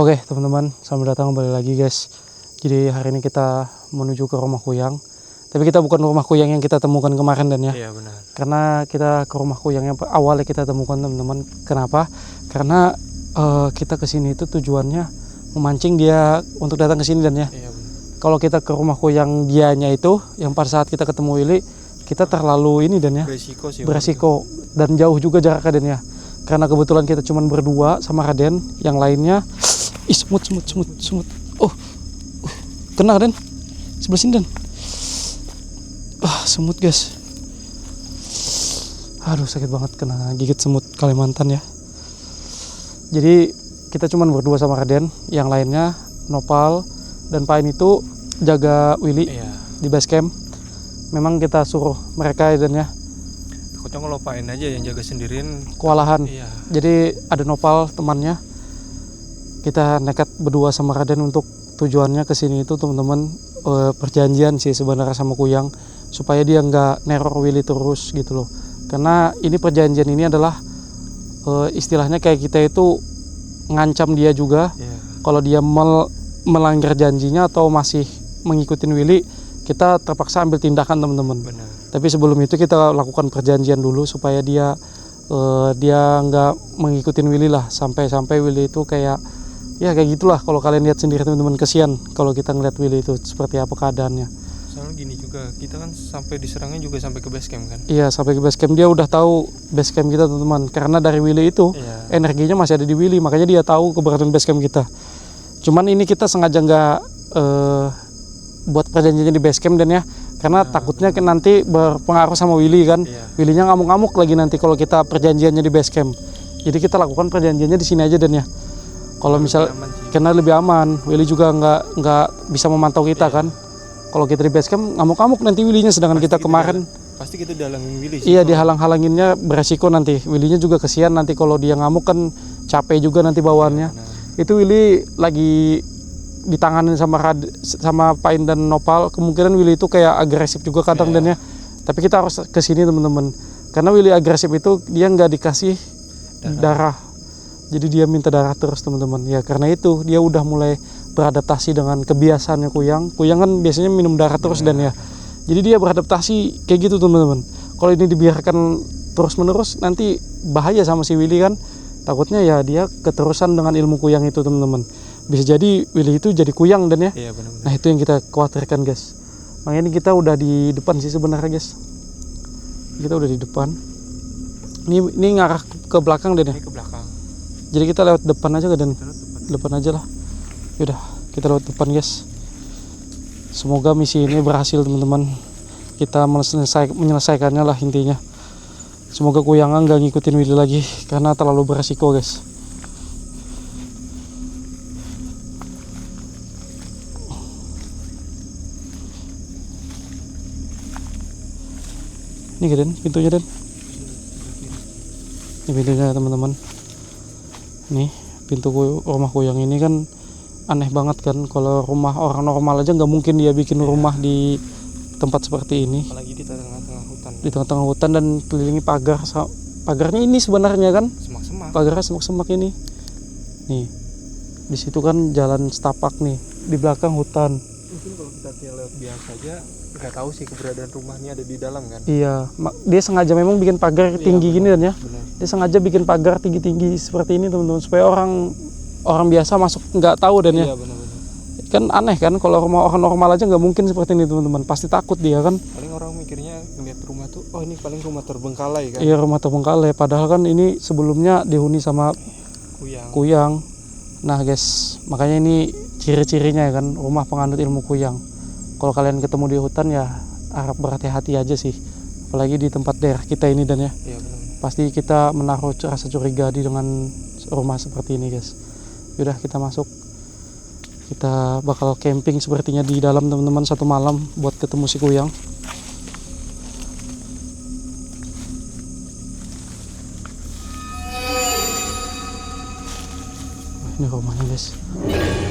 Oke teman-teman, selamat datang kembali lagi guys. Jadi hari ini kita menuju ke rumah Kuyang. Tapi kita bukan rumah Kuyang yang kita temukan kemarin dan ya. Iya benar. Karena kita ke rumah Kuyang yang awalnya kita temukan teman-teman. Kenapa? Karena kita kesini itu tujuannya memancing dia untuk datang ke sini dan ya. Iya benar. Kalau kita ke rumah Kuyang dianya itu, yang pada saat kita ketemu Willy, kita terlalu ini dan ya. Beresiko sih. Beresiko dan jauh juga jaraknya dan ya. Karena kebetulan kita cuma berdua sama Raden, yang lainnya semut. Oh, kena Den, sebelah sini Den. Semut guys. Aduh sakit banget kena gigit semut Kalimantan ya. Jadi kita cuma berdua sama Raden, yang lainnya Nopal dan Pain itu jaga Willy di base camp. Memang kita suruh mereka dan ya. Takutnya kalau Pain aja yang jaga sendirian kewalahan. Iya. Jadi ada Nopal temannya. Kita nekat berdua sama Raden untuk tujuannya ke sini itu teman-teman, perjanjian sih sebenarnya sama Kuyang supaya dia nggak neror Willy terus gitu loh. Karena ini perjanjian ini adalah istilahnya kayak kita itu ngancam dia juga. Kalau dia melanggar janjinya atau masih mengikutin Willy, kita terpaksa ambil tindakan teman-teman. Tapi sebelum itu kita lakukan perjanjian dulu supaya dia nggak mengikutin Willy lah, sampai Willy itu kayak gitulah. Kalau kalian lihat sendiri teman-teman, kesian kalau kita ngeliat Willy itu seperti apa keadaannya. Soalnya gini juga, kita kan sampai diserangnya juga sampai ke base camp kan. Iya, sampai ke base camp. Dia udah tahu base camp kita teman-teman, karena dari Willy itu energinya masih ada di Willy, makanya dia tahu keberadaan base camp kita. Cuman ini kita sengaja nggak buat perjanjiannya di base camp dan ya, karena takutnya nanti berpengaruh sama Willy kan. Willy-nya ngamuk-ngamuk lagi nanti kalau kita perjanjiannya di base camp. Jadi kita lakukan perjanjiannya di sini aja dan ya. Kalau misal karena lebih aman, Willy juga nggak bisa memantau kita kan. Kalau kita di base camp ngamuk-ngamuk nanti Willy-nya, sedangkan kita kemarin pasti kita dihalangin Willy sih. Iya, dihalang-halanginnya beresiko nanti. Willy-nya juga kesian nanti kalau dia ngamuk kan, capek juga nanti bawaannya. Itu Willy lagi ditanganin sama Pain dan Nopal. Kemungkinan Willy itu kayak agresif juga kadang dan ya. Tapi kita harus kesini teman-teman. Karena Willy agresif itu dia nggak dikasih darah. Jadi dia minta darah terus teman-teman. Ya karena itu dia udah mulai beradaptasi dengan kebiasaannya Kuyang. Kuyang kan biasanya minum darah terus dan ya. Jadi dia beradaptasi kayak gitu teman-teman. Kalau ini dibiarkan terus-menerus nanti bahaya sama si Willy kan. Takutnya ya dia keterusan dengan ilmu Kuyang itu teman-teman. Bisa jadi Willy itu jadi Kuyang dan ya. Iya, benar-benar. Nah itu yang kita khawatirkan guys. Makanya kita udah di depan sih sebenarnya guys. Kita udah di depan. Ini ngarah ke belakang deh. Ini ke belakang. Jadi kita lewat depan aja dan depan aja lah. Yaudah kita lewat depan guys. Semoga misi ini berhasil teman-teman. Kita menyelesaikannya lah intinya. Semoga Kuyang nggak ngikutin Willy lagi karena terlalu beresiko guys. Ini Den, pintunya Den. Ini pintunya teman-teman. Nih pintu rumah Kuyang ini kan aneh banget kan. Kalau rumah orang normal aja nggak mungkin dia bikin rumah di tempat seperti ini. Apalagi di tengah-tengah hutan. Di tengah-tengah hutan dan kelilingi pagar. Pagarnya ini sebenarnya kan Semak-semak. pagarnya semak-semak ini. Nih di situ kan jalan setapak nih. Di belakang hutan. Mungkin kalau kita lewat biasa aja nggak tahu sih keberadaan rumahnya ada di dalam kan. Iya, dia sengaja memang bikin pagar tinggi gini dan ya. Benar. Dia sengaja bikin pagar tinggi-tinggi seperti ini teman-teman, supaya orang biasa masuk nggak tahu dan ya. Iya, benar-benar. Kan aneh kan kalau rumah orang normal aja nggak mungkin seperti ini teman-teman, pasti takut dia kan. Paling orang mikirnya ngeliat rumah tuh, oh ini paling rumah terbengkalai kan. Iya, rumah terbengkalai, padahal kan ini sebelumnya dihuni sama Kuyang. Nah guys, makanya ini ciri-cirinya ya kan, rumah penganut ilmu Kuyang. Kalau kalian ketemu di hutan ya harap berhati-hati aja sih, apalagi di tempat daerah kita ini dan ya. Iya, benar. Pasti kita menaruh rasa curiga dengan rumah seperti ini guys. Yaudah kita masuk. Kita bakal camping sepertinya di dalam teman-teman satu malam buat ketemu si Kuyang. Ini rumahnya guys.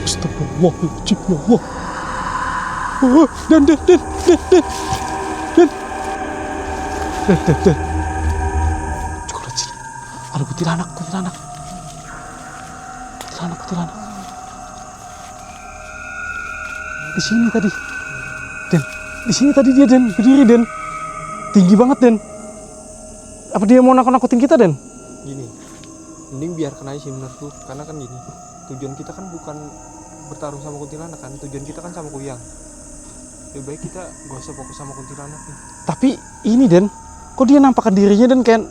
Astagfirullahaladzim ya Allah. Dan Cukup sini. Ada kuntilanak. Kuntilanak. Di sini tadi. Den, di sini tadi dia Den, berdiri Den. Tinggi banget Den. Apa dia mau nakut-nakutin kita Den? Gini, mending biarkan aja sih menurutku, karena kan gini, tujuan kita kan bukan bertarung sama kuntilanak kan, tujuan kita kan sama kuyang. Lebih baik kita gak usah fokus sama kuntilanak nih. Tapi ini Den, kok dia nampakkan dirinya Den kayak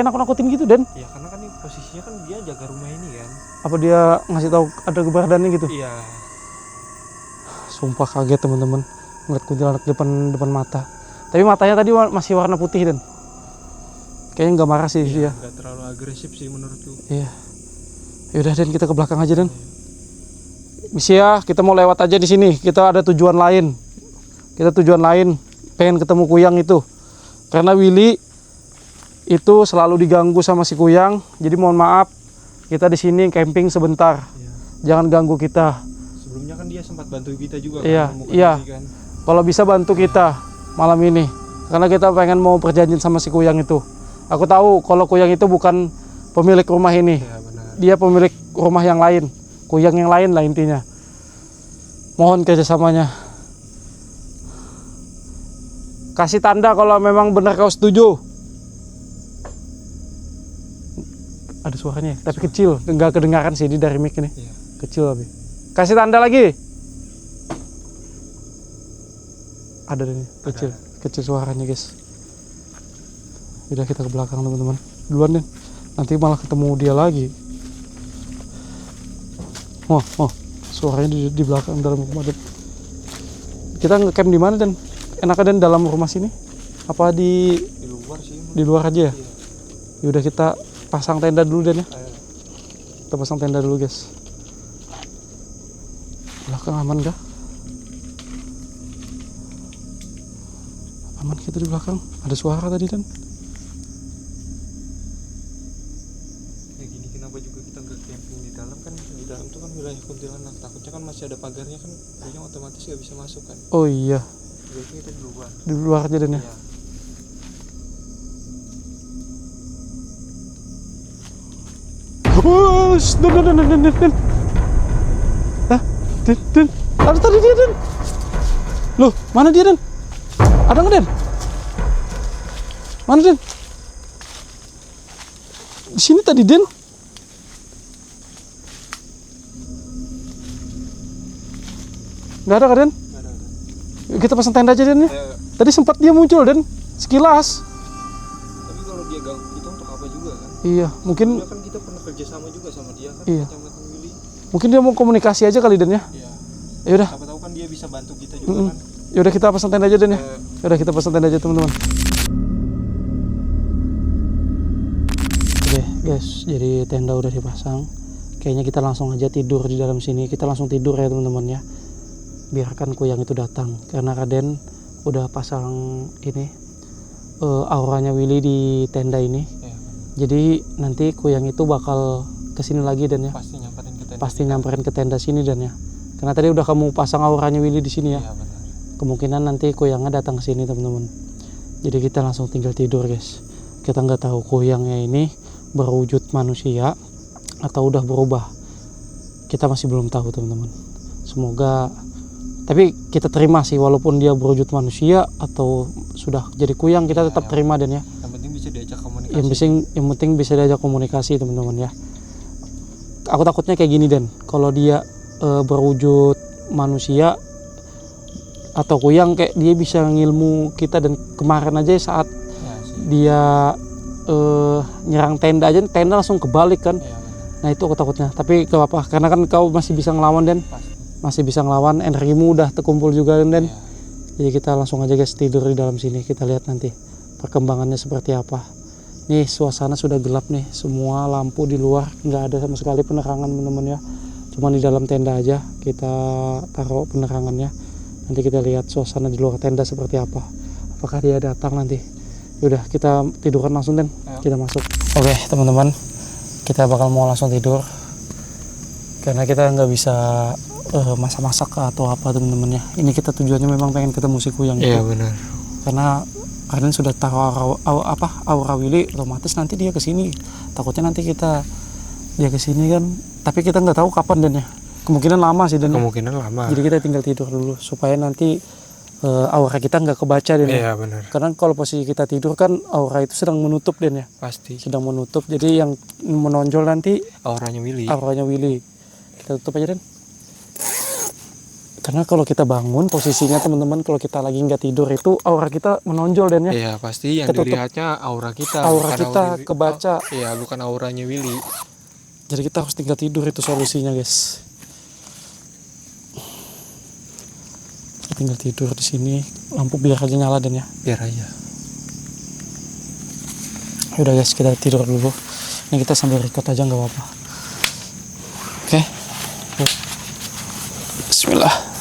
nakut-nakutin gitu Den? Ya karena kan ini posisinya kan dia jaga rumah ini kan. Apa dia ngasih tahu ada keberadaannya gitu? Iya. Sumpah kaget teman-teman ngeliat kuntilanak depan mata. Tapi matanya tadi masih warna putih Den. Kayaknya nggak marah sih dia. Nggak terlalu agresif sih menurutku. Iya. Yaudah Den, kita ke belakang aja Den. Misi ya, kita mau lewat aja di sini. Kita ada tujuan lain. Pengen ketemu kuyang itu. Karena Willy itu selalu diganggu sama si kuyang. Jadi mohon maaf, kita di sini camping sebentar. Iya. Jangan ganggu kita. Sebelumnya kan dia sempat bantu kita juga Iya, kan. iya. Kan. Kalau bisa bantu kita malam ini. Karena kita pengen mau perjanjian sama si kuyang itu. Aku tahu kalau kuyang itu bukan pemilik rumah ini. Iya, benar. Dia pemilik rumah yang lain. Kuyang yang lain lah intinya. Mohon kerjasamanya. Kasih tanda kalau memang benar kau setuju. Ada suaranya, tapi kecil. Enggak kedengaran sih ini dari mic ini. Iya. Kecil tapi. Kasih tanda lagi. Ada nih, kecil. Kecil suaranya guys. Udah kita ke belakang teman-teman. Duluan deh. Nanti malah ketemu dia lagi. Oh, suaranya di belakang dalam rumah Den. Kita ngecamp di mana Den? Enakan Den dalam rumah sini? Apa di luar sih? Di luar aja ya? Iya. Yaudah kita pasang tenda dulu Den ya. Ayo. Kita pasang tenda dulu guys. Belakang aman gak? Aman kita di belakang. Ada suara tadi Den. Kenapa juga kita nggak camping di dalam kan? Di dalam tuh kan wilayah kuntilanak, takutnya kan masih ada pagarnya kan, kuyang otomatis nggak bisa masuk kan. Oh iya, Biasanya kita di luar. di luar aja Den ya. Iya. Den. Hah? Den. Ada tadi dia Den. Loh, mana dia Den? Ada nggak Den? Mana Den? Di sini tadi Den. Nggak ada kan Den? Nggak ada. Kita pasang tenda aja Den ya. Tadi sempat dia muncul Den, sekilas. Tapi kalau dia ganggu kita untuk apa juga kan? Iya, mungkin Sebelumnya kan kita pernah kerja sama juga sama dia kan. Iya. Kecamatan Willy. mungkin dia mau komunikasi aja kali Den ya. Iya. Yaudah, Siapa tahu kan dia bisa bantu kita juga kan. yaudah kita pasang tenda aja Den ya. Eh, Yaudah kita pasang tenda aja teman-teman. Oke guys, jadi tenda udah dipasang. Kayaknya kita langsung aja tidur di dalam sini. Kita langsung tidur ya teman-teman ya. Biarkan kuyang itu datang. Karena Raden udah pasang ini auranya Willy di tenda ini. iya, Jadi nanti kuyang itu bakal kesini lagi Dan ya. pasti nyamperin ke tenda. Pasti nyamperin ke tenda sini Dan ya. Karena tadi udah kamu pasang auranya Willy di sini ya. Iya benar. Kemungkinan nanti kuyangnya datang ke sini teman-teman. Jadi kita langsung tinggal tidur guys. Kita nggak tahu kuyangnya ini berwujud manusia atau udah berubah. Kita masih belum tahu teman-teman. Semoga, tapi kita terima sih walaupun dia berwujud manusia atau sudah jadi kuyang, kita tetap terima Dan ya. Yang penting bisa diajak komunikasi. Yang penting bisa diajak komunikasi teman-teman ya. Aku takutnya kayak gini Dan, kalau dia berwujud manusia atau kuyang kayak dia bisa ngilmu kita. Dan kemarin aja saat Iya sih. dia nyerang tenda aja, tenda langsung kebalik kan. Iya benar. Nah itu aku takutnya, tapi gak apa-apa karena kan kau masih bisa ngelawan Dan, Pasti. masih bisa ngelawan, energimu udah terkumpul juga Dan. Iya. Jadi kita langsung aja guys tidur di dalam sini, kita lihat nanti perkembangannya seperti apa. Nih suasana sudah gelap nih, semua lampu di luar nggak ada sama sekali penerangan teman-teman ya. Cuma di dalam tenda aja kita taruh penerangannya. Nanti kita lihat suasana di luar tenda seperti apa. Apakah dia datang nanti? Yaudah kita tiduran langsung Dan. Ayo. Kita masuk. Oke teman-teman, kita bakal mau langsung tidur karena kita nggak bisa masak-masak atau apa teman-teman ya. Ini kita tujuannya memang pengen ketemu si kuyang Iya itu. benar. Karena kalian sudah taruh aura Willy, otomatis nanti dia kesini. Takutnya nanti dia kesini kan, tapi kita nggak tahu kapan Dan ya. kemungkinan lama sih, dan Kemungkinan lama. jadi kita tinggal tidur dulu supaya nanti aura kita nggak kebaca, Den. Iya benar. Karena kalau posisi kita tidur kan aura itu sedang menutup, Den, ya. Pasti. Sedang menutup, jadi yang menonjol nanti Auranya Willy. auranya Willy. Kita tutup aja, Den. Karena kalau kita bangun posisinya teman-teman, kalau kita lagi nggak tidur itu aura kita menonjol, Den, ya. Iya pasti yang Ketutup. dilihatnya aura kita. Aura bukan kita Willy. kebaca. Iya bukan auranya Willy. Jadi kita harus tinggal tidur, itu solusinya, guys. Kita tinggal tidur di sini, lampu biar aja nyala, Dan, ya. Biar aja. Udah guys, kita tidur dulu. Ini kita sambil record aja nggak apa-apa. Oke. Bismillah.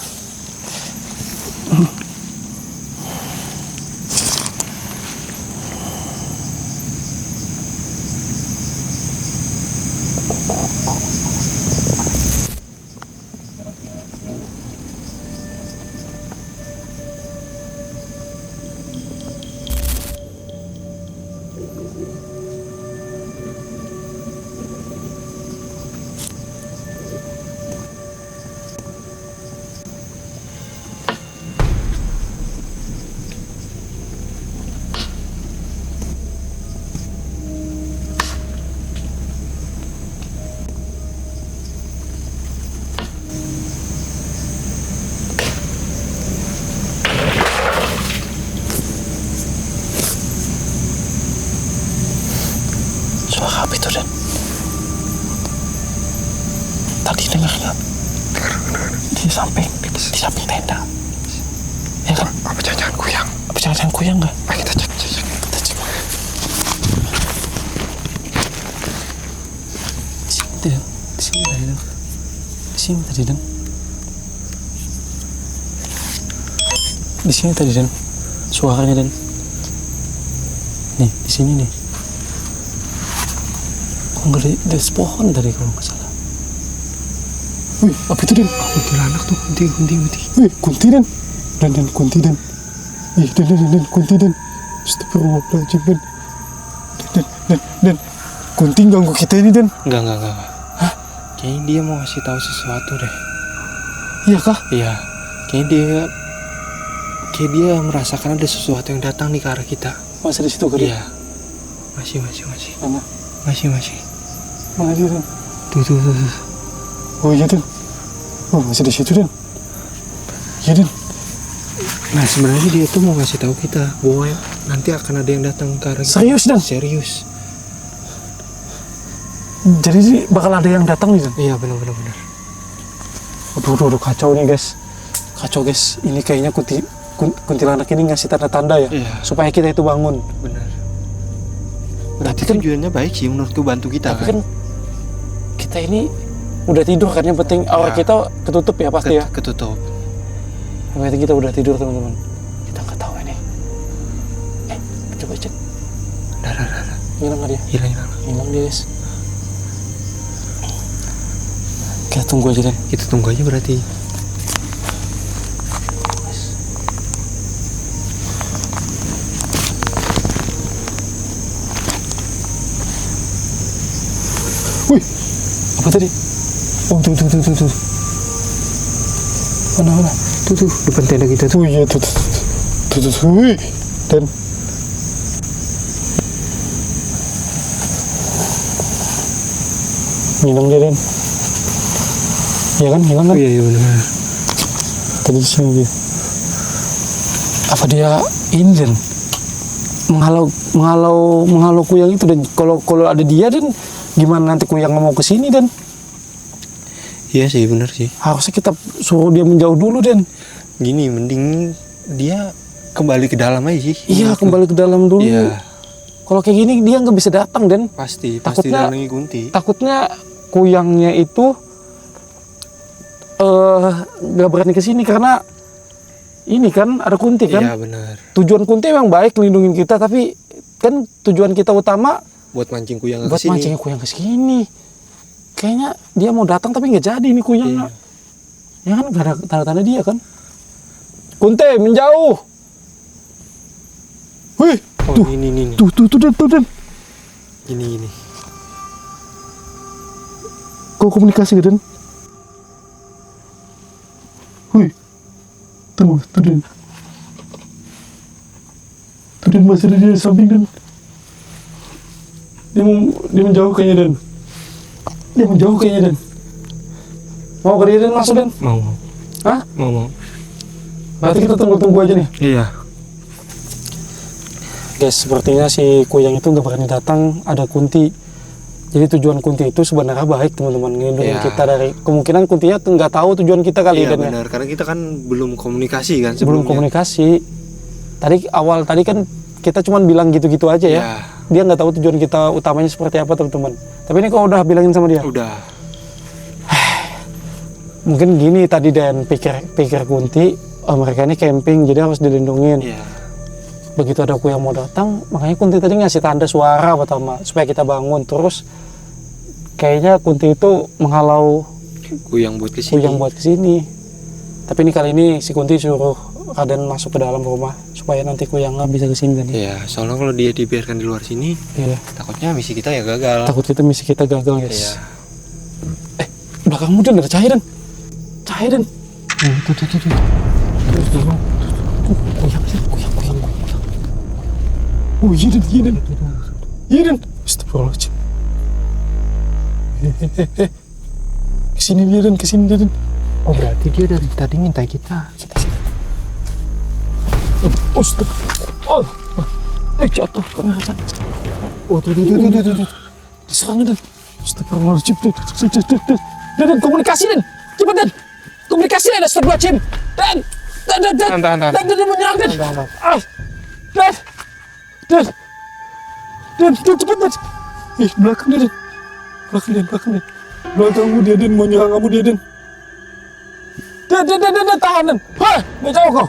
Suara apa itu, Dan? Tadi dengar nggak? Di samping tenda. Ya kan? Apa jangan kuyang? Apa jangan kuyang nggak? Ayo kita cek. Kita cek. Di sini tadi, Dan. Di sini tadi, Dan. Di sini tadi, Dan. Suaranya, Dan. Nih, di sini nih. Kok nggak dari pohon tadi kalau nggak salah. Wih, apa itu, Den? Kuntilanak tuh, kunti. Wih, kunti, Den. Dan kunti, Den. Ih, Dan, kunti, Den. Astagfirullahaladzim, Den. Dan. Kunti ganggu kita ini, Den. Enggak. Hah? Kayaknya dia mau ngasih tahu sesuatu deh. Iya kah? Iya. Kayak dia merasakan ada sesuatu yang datang nih ke arah kita. Masih di situ kan? Iya. Masih. Mana? Masih. Mana dia, Den? Tuh. Oh iya, Den. Oh, masih di situ, Den. Iya, Den. Nah sebenarnya dia tuh mau ngasih tahu kita bahwa nanti akan ada yang datang ke arah kita. Serius, Dan? Serius. Jadi bakal ada yang datang nih, Dan? Iya benar. Aduh, kacau nih, guys. Kacau, guys. Ini kayaknya kuntilanak ini ngasih tanda-tanda ya, Iya. supaya kita itu bangun. Benar. Berarti Tapi tujuannya baik sih menurutku, bantu kita Tapi kan kita ini udah tidur kan, yang penting aura Ya. kita ketutup ya pasti ya. Ketutup. Yang penting kita udah tidur, teman-teman. Kita nggak tahu ini. Coba cek. Dah. Hilang nggak dia? Hilang. Dia, guys. Kita tunggu aja, Dan. Kita tunggu aja berarti. Wih, apa tadi? Oh, tuh. Mana? Tuh depan tenda kita tuh. Oh iya, tuh. Wih, Dan. Hilang dia, Dan. Iya kan, hilang kan? Iya benar. Tadi di sini dia. Apa dia ini, Dan? Menghalau kuyang itu, Dan. Kalau ada dia, Dan, gimana nanti kuyang mau ke sini, Dan? Iya sih, benar sih. Harusnya kita suruh dia menjauh dulu, Dan. Gini, mending dia kembali ke dalam aja sih. Iya, kembali ke dalam dulu. Iya, Kalau kayak gini dia nggak bisa datang, Dan. pasti Takutnya- dalangi kunti. Takutnya kuyangnya itu nggak berani ke sini karena ini kan ada kunti kan. Iya benar. Tujuan kunti memang baik melindungi kita, tapi kan tujuan kita utama Buat mancing kuyang buat ke sini. mancing kuyang ke sini. Kayaknya dia mau datang tapi nggak jadi ini kuyangnya. Ya kan nggak ada tanda-tanda dia kan. Kunti menjauh. Wih, Oh, tuh, ini. tuh, Dan. Gini. Kau komunikasi, Dan? Wih, tuh Den. Tuh Den masih ada di samping Den. Dia menjauh kayaknya Den. Dia menjauh kayaknya Den. Mau ke dia Den masuk Den? Mau. Hah? Mau. Berarti kita tunggu aja nih. Iya. Guys, sepertinya si Kuyang itu nggak berani datang, ada Kunti. Jadi tujuan Kunti itu sebenarnya baik teman-teman, ngelindungin kita dari kemungkinan Kuntinya nggak tahu tujuan kita kali Iya Dan ya. benar, karena kita kan belum komunikasi kan Belum sebelumnya. komunikasi. Tadi kan kita cuma bilang gitu-gitu aja ya. Iya. Dia nggak tahu tujuan kita utamanya seperti apa teman-teman. Tapi ini kok udah bilangin sama dia. Udah. Mungkin gini tadi Dan pikir Kunti, oh mereka ini camping jadi harus dilindungin. Iya. Begitu ada Kuyang mau datang, makanya Kunti tadi ngasih tanda suara pertama supaya kita bangun. Terus kayaknya Kunti itu menghalau Kuyang buat kesini. Kuyang buat kesini. Tapi ini kali ini si Kunti suruh Raden masuk ke dalam rumah supaya nanti Kuyang nggak bisa kesini Dan. Iya, soalnya kalau dia dibiarkan di luar sini, Iya. takutnya misi kita ya gagal. Takut misi kita gagal guys. Iya. Belakangmu Dan ada cahaya Dan. Cahaya Dan. Tuh. Kuyang. Oh iya Dan. Iya Dan. Astagfirullahaladzim. Kesini dia Dan. Oh berarti dia dari tadi minta kita. Oh, jatuh. Oh, tuh. Diserang Dan. Astagfirullahaladzim. Dan, komunikasi Dan. Cepat Dan. Komunikasi Dan. Astagfirullahaladzim. Dan. Tahan. Dan menyerang Dan. Dan, cepat Dan. Belakang Dan. Belakangmu dia Dan, mau nyerang kamu dia Dan. Dan, tahan Dan. Hah, nggak jauh kau.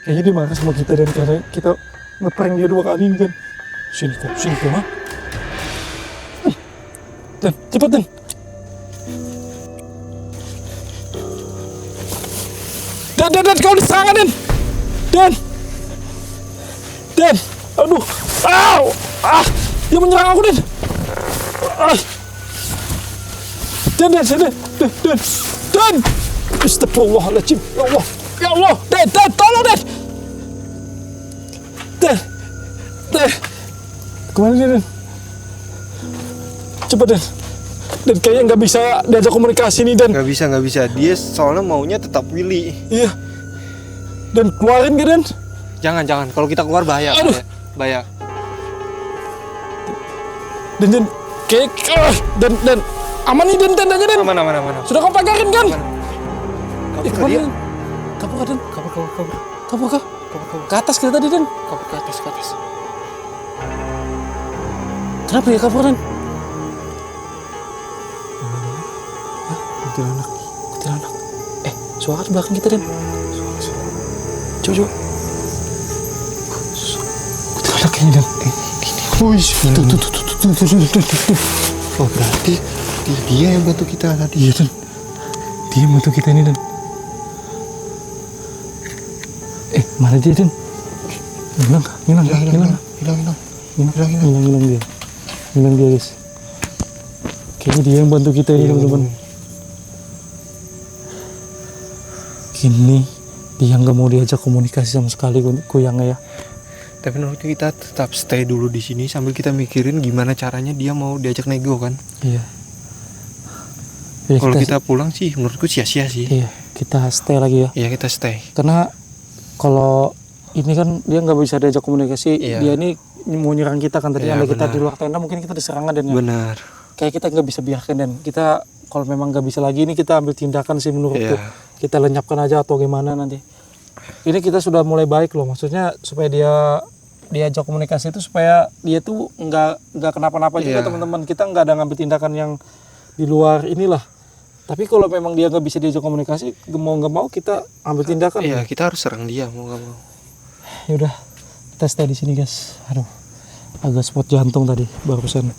Kayaknya dia marah sama kita Dan, karena kita ngeprank dia 2 kali ini Dan. Sini kau, ha? Dan, cepat Dan. Dan, kau diserang Dan. Dan, aduh, dia menyerang aku Dan. Dan, astagfirullahaladzim, ya Allah, Dan, tolong Dan, kemana dia Dan? Cepat Dan, kayaknya nggak bisa diajak komunikasi nih Dan. Nggak bisa. Dia soalnya maunya tetap Willy. Iya. Dan keluarin gak Dan? Jangan. Kalau kita keluar bahaya. Aduh. Bahaya. Dan kayak dan aman nih Dan tendanya Dan. Aman. Sudah kau pagarin kan? Kabur dia. Kabur Dan. Kabur. Ke atas kita tadi Dan. Kabur ke atas. Kenapa ya kabur Dan? Kuntilanak. Suara di belakang kita Dan. Coba. Kuntilanak kayaknya Dan. Tuh. Oh berarti dia yang bantu kita tadi. Iya Dan. Dia yang bantu kita ini Dan. Mana dia Dan? Hilang dia guys. Kayaknya dia yang bantu kita ini teman-teman. Gini dia nggak mau diajak komunikasi sama sekali Kuyangnya ya. Tapi menurut kita tetap stay dulu di sini sambil kita mikirin gimana caranya dia mau diajak nego kan. Iya. Kalau kita pulang sih menurutku sia-sia sih. Iya, kita stay lagi ya. Iya kita stay. Karena kalau ini kan dia nggak bisa diajak komunikasi. Iya. Dia ini mau nyerang kita kan tadi. Iya, Andai kita benar. di luar tenda mungkin kita diserang Dan ya. Benar. Kayak kita nggak bisa biarkan Dan. Kita kalau memang nggak bisa lagi ini kita ambil tindakan sih menurutku. Iya. Kita lenyapkan aja atau gimana nanti. Ini kita sudah mulai baik loh. Maksudnya supaya diajak komunikasi itu supaya dia tuh nggak kenapa-napa juga Iya. teman-teman. Kita nggak ada ngambil tindakan yang di luar inilah. Tapi kalau memang dia nggak bisa diajak komunikasi, nggak mau kita ambil tindakan. Iya kita harus serang dia mau nggak mau. Yaudah, kita stay di sini guys. Aduh, agak spot jantung tadi barusan.